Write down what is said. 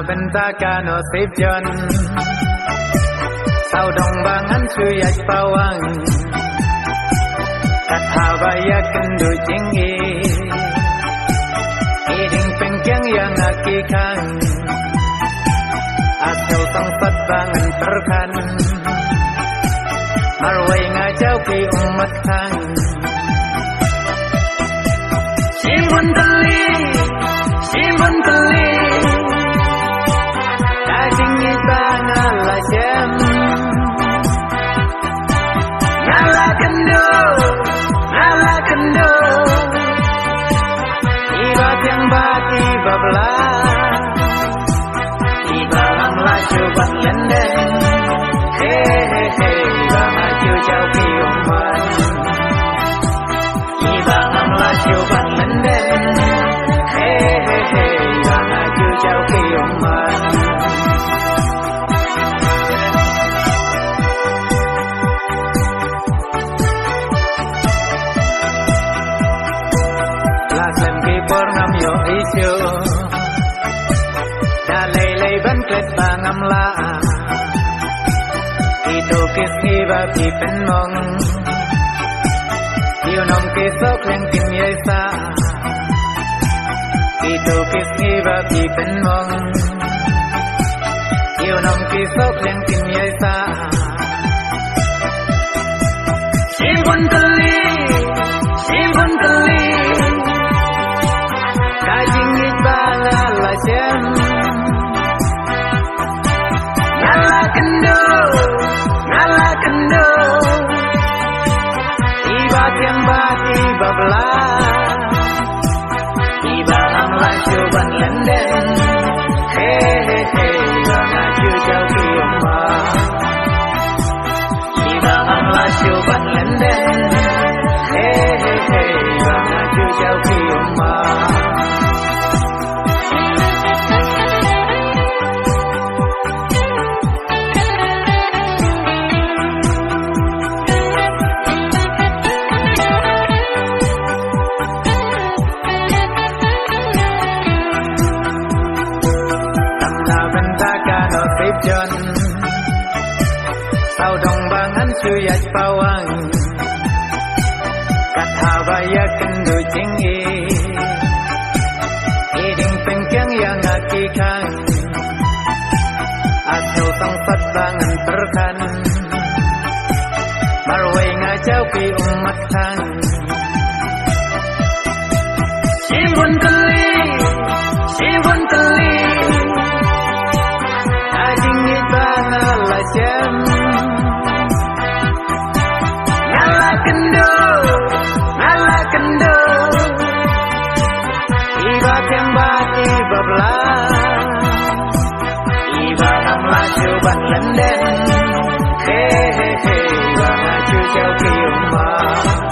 bentaka no sipjon sau dong bangan suyat pawang kat habaya kendu jinggi iding pengkyang yang akikan atau tempat bangan terkan marwai ngajau ki umat kang simun teli daging kita ngalah jam ngalah kendo ibat yang bati bablah ibalang laju bat lendeng hehehe ibang maju jauh ki umat ibalang laju bat lendeng hehehe ibang maju jauh ki umat lasem ki porngam yo isyo dalai ban klet bangam la itu kisni babi penmong yêu nom kisok leng tim yesa itu kisni babi penmong yêu nom kisok leng tim yesa simbun teli daging ibala lajem ngalah kendo ibat yang bati bablah ibalang laju ban lendeng hehehe ibang maju jauh ki umat ibalang laju ban lendeng hehehe ibang maju jauh ki umat bentaka no sipjon sau dong bangan suyat pawang kat habaya kendu jinggi iding pengkyang yang akikan atau tempat bangan terkan marwai ngajau ki umat kang simbun teli daging ibang ngalah jam ngalah kendo ibat yang bati bablah ibalang laju ban lendeng hehehe ibang maju jauh ki umat